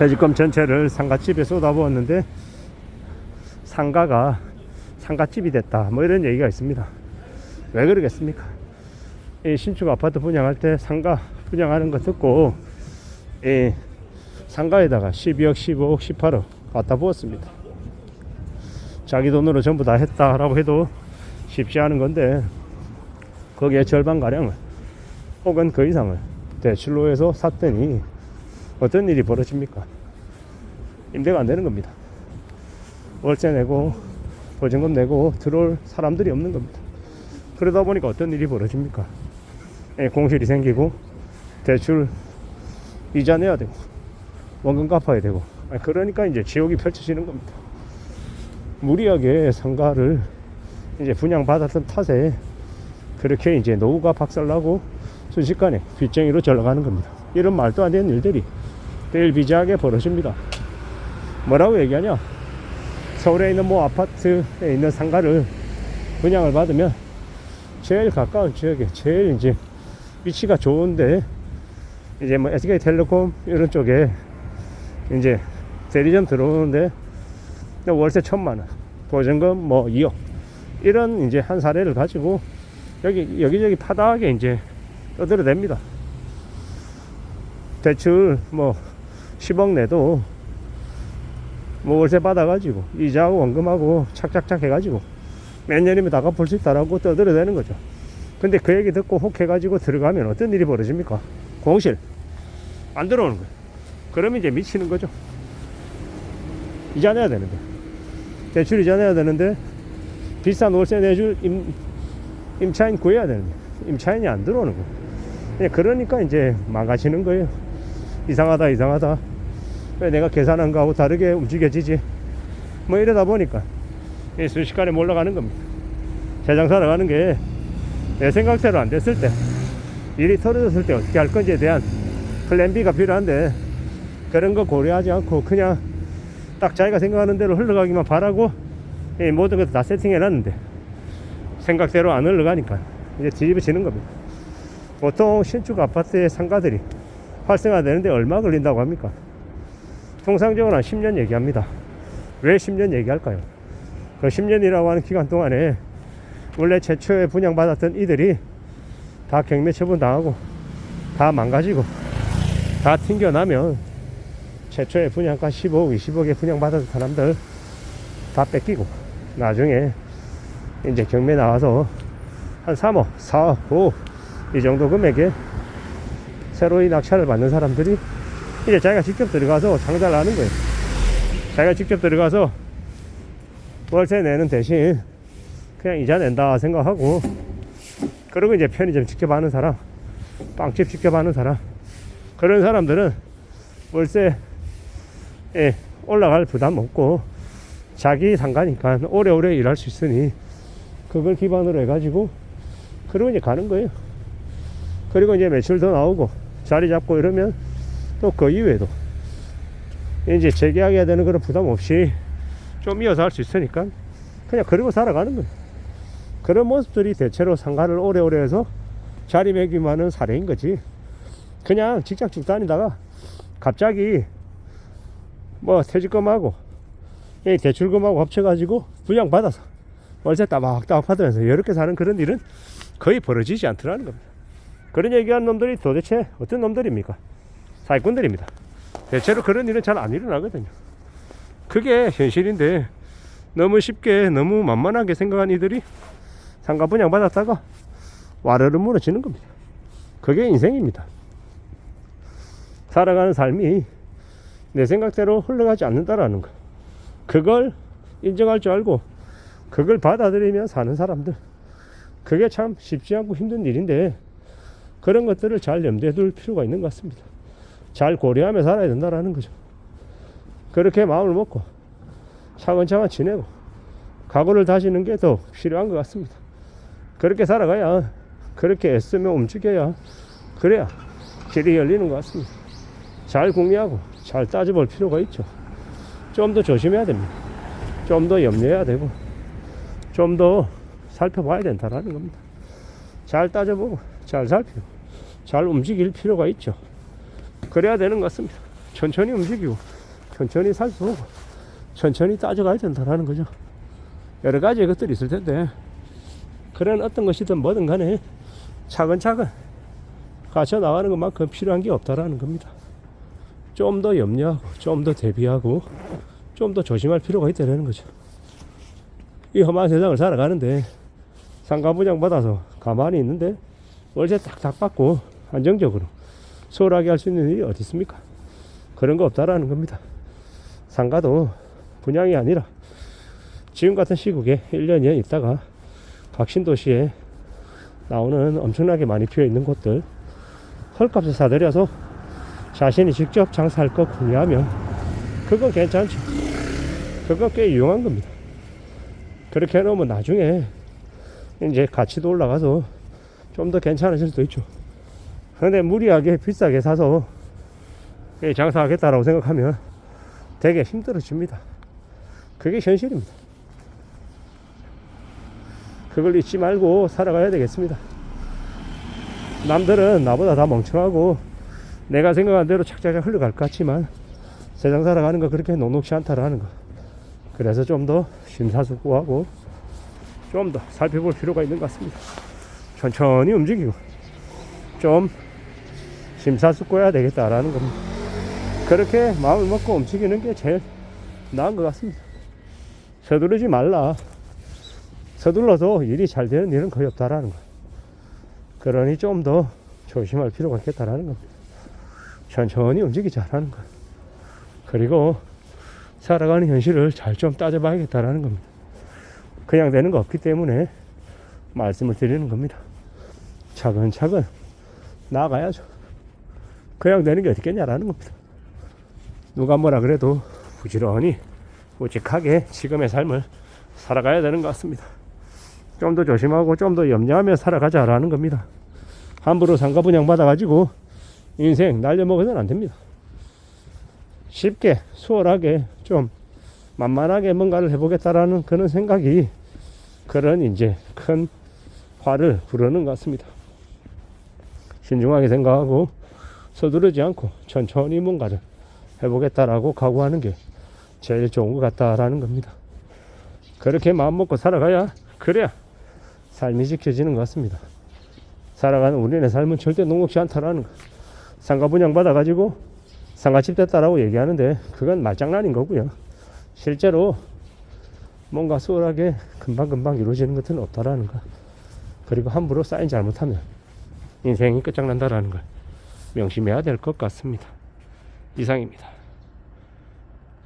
퇴직금 전체를 상가집에 쏟아부었는데 상가가 상가집이 됐다, 뭐 이런 얘기가 있습니다. 왜 그러겠습니까? 이 신축 아파트 분양할 때 상가 분양하는 거 듣고 이 상가에다가 12억, 15억, 18억 갖다 부었습니다. 자기 돈으로 전부 다 했다라고 해도 쉽지 않은 건데, 거기에 절반가량을 혹은 그 이상을 대출로 해서 샀더니 어떤 일이 벌어집니까? 임대가 안 되는 겁니다. 월세 내고 보증금 내고 들어올 사람들이 없는 겁니다. 그러다 보니까 어떤 일이 벌어집니까? 공실이 생기고 대출 이자 내야 되고 원금 갚아야 되고, 그러니까 이제 지옥이 펼쳐지는 겁니다. 무리하게 상가를 이제 분양받았던 탓에 그렇게 이제 노후가 박살나고 순식간에 빚쟁이로 전락하는 겁니다. 이런 말도 안 되는 일들이 비일비재하게 벌어집니다. 뭐라고 얘기하냐? 서울에 있는 뭐 아파트에 있는 상가를 분양을 받으면 제일 가까운 지역에 제일 이제 위치가 좋은데, 이제 뭐 SK텔레콤 이런 쪽에 이제 대리점 들어오는데 월세 1,000만 원, 보증금 뭐 2억, 이런 이제 한 사례를 가지고 여기저기 파다하게 이제 떠들어댑니다. 대출 뭐 10억 내도 뭐 월세 받아가지고 이자하고 원금하고 착착착 해가지고 몇 년이면 다 갚을 수 있다라고 떠들어대는 거죠. 근데 그 얘기 듣고 혹해가지고 들어가면 어떤 일이 벌어집니까? 공실 안 들어오는 거예요. 그러면 이제 미치는 거죠. 이자 내야 되는데, 대출 이자 내야 되는데 비싼 월세 내줄 임차인 구해야 되는데 임차인이 안 들어오는 거예요. 그러니까 이제 망가지는 거예요. 이상하다, 왜 내가 계산한 거하고 다르게 움직여지지, 뭐 이러다 보니까 순식간에 몰라가는 겁니다. 세상 살아가는 게 내 생각대로 안 됐을 때, 일이 터져졌을 때 어떻게 할 건지에 대한 플랜 B가 필요한데, 그런 거 고려하지 않고 그냥 딱 자기가 생각하는 대로 흘러가기만 바라고 모든 것도 다 세팅해 놨는데 생각대로 안 흘러가니까 이제 뒤집어지는 겁니다. 보통 신축 아파트의 상가들이 활성화되는데 얼마 걸린다고 합니까? 통상적으로 한 10년 얘기합니다. 왜 10년 얘기할까요? 그 10년이라고 하는 기간 동안에 원래 최초에 분양받았던 이들이 다 경매 처분 당하고 다 망가지고 다 튕겨나면 최초에 분양가 15억, 20억에 분양받았던 사람들 다 뺏기고, 나중에 이제 경매 나와서 한 3억, 4억, 5억 이 정도 금액에 새로이 낙찰을 받는 사람들이 이제 자기가 직접 들어가서 장사를 하는 거예요. 자기가 직접 들어가서 월세 내는 대신 그냥 이자 낸다 생각하고, 그리고 이제 편의점 직접 하는 사람, 빵집 직접 하는 사람, 그런 사람들은 월세에 올라갈 부담 없고 자기 상가니까 오래오래 일할 수 있으니 그걸 기반으로 해가지고 그리고 이제 가는 거예요. 그리고 이제 매출 더 나오고 자리 잡고 이러면 또 그 이외에도 이제 재계약해야 되는 그런 부담 없이 좀 이어서 할 수 있으니까 그냥 그러고 살아가는 거예요. 그런 모습들이 대체로 상가를 오래오래 해서 자리매김하는 사례인 거지. 그냥 직장 쭉 다니다가 갑자기 뭐 퇴직금하고 대출금하고 합쳐가지고 분양받아서 월세 따박따박 받으면서 이렇게 사는 그런 일은 거의 벌어지지 않더라는 겁니다. 그런 얘기하는 놈들이 도대체 어떤 놈들입니까? 사기꾼들입니다. 대체로 그런 일은 잘 안 일어나거든요. 그게 현실인데 너무 쉽게 너무 만만하게 생각한 이들이 상가 분양받았다가 와르르 무너지는 겁니다. 그게 인생입니다. 살아가는 삶이 내 생각대로 흘러가지 않는다라는 거, 그걸 인정할 줄 알고 그걸 받아들이며 사는 사람들, 그게 참 쉽지 않고 힘든 일인데 그런 것들을 잘 염두에 둘 필요가 있는 것 같습니다. 잘 고려하며 살아야 된다라는 거죠. 그렇게 마음을 먹고 차근차근 지내고 각오를 다지는 게 더 필요한 것 같습니다. 그렇게 살아가야, 그렇게 애쓰며 움직여야, 그래야 길이 열리는 것 같습니다. 잘 궁리하고 잘 따져볼 필요가 있죠. 좀 더 조심해야 됩니다. 좀 더 염려해야 되고 좀 더 살펴봐야 된다라는 겁니다. 잘 따져보고 잘 살피고 잘 움직일 필요가 있죠. 그래야 되는 것 같습니다. 천천히 움직이고 천천히 살수 천천히 따져가야 된다라는 거죠. 여러 가지 것들이 있을 텐데 그런 어떤 것이든 뭐든 간에 차근차근 갖춰 나가는 것만큼 필요한 게 없다라는 겁니다. 좀 더 염려하고 좀 더 대비하고 좀 더 조심할 필요가 있다는 거죠. 이 험한 세상을 살아가는데 상가분양 받아서 가만히 있는데 월세 딱딱 받고 안정적으로 수월하게 할 수 있는 일이 어디 있습니까? 그런 거 없다라는 겁니다. 상가도 분양이 아니라 지금 같은 시국에 1년, 2년 있다가 각 신도시에 나오는 엄청나게 많이 피어 있는 곳들 헐값에 사들여서 자신이 직접 장사할 거 궁리하면 그건 괜찮죠. 그건 꽤 유용한 겁니다. 그렇게 해놓으면 나중에 이제 가치도 올라가서 좀 더 괜찮아질 수도 있죠. 근데 무리하게 비싸게 사서 장사하겠다라고 생각하면 되게 힘들어집니다. 그게 현실입니다. 그걸 잊지 말고 살아가야 되겠습니다. 남들은 나보다 다 멍청하고 내가 생각한 대로 착착착 흘러갈 것 같지만 세상 살아가는 거 그렇게 녹록지 않다라는 거. 그래서 좀 더 심사숙고하고 좀 더 살펴볼 필요가 있는 것 같습니다. 천천히 움직이고 좀 심사숙고해야 되겠다라는 겁니다. 그렇게 마음을 먹고 움직이는 게 제일 나은 것 같습니다. 서두르지 말라. 서둘러서 일이 잘 되는 일은 거의 없다라는 거. 그러니 좀 더 조심할 필요가 있겠다라는 겁니다. 천천히 움직이자라는 거. 그리고 살아가는 현실을 잘 좀 따져봐야겠다라는 겁니다. 그냥 되는 거 없기 때문에 말씀을 드리는 겁니다. 차근차근 나아가야죠. 그냥 되는 게 어딨겠냐라는 겁니다. 누가 뭐라 그래도 부지런히 우직하게 지금의 삶을 살아가야 되는 것 같습니다. 좀 더 조심하고 좀 더 염려하며 살아가자라는 겁니다. 함부로 상가 분양 받아가지고 인생 날려먹어서는 안 됩니다. 쉽게 수월하게 좀 만만하게 뭔가를 해보겠다라는 그런 생각이 그런 이제 큰 화를 부르는 것 같습니다. 신중하게 생각하고 서두르지 않고 천천히 뭔가를 해보겠다라고 각오하는 게 제일 좋은 것 같다라는 겁니다. 그렇게 마음 먹고 살아가야 그래야 삶이 지켜지는 것 같습니다. 살아가는 우리네 삶은 절대 녹록지 않다라는 거. 상가 분양 받아가지고 상가집 됐다라고 얘기하는데 그건 말장난인 거고요. 실제로 뭔가 수월하게 금방금방 이루어지는 것은 없다라는 거. 그리고 함부로 사인 잘못하면 인생이 끝장난다라는 걸 명심해야 될 것 같습니다. 이상입니다.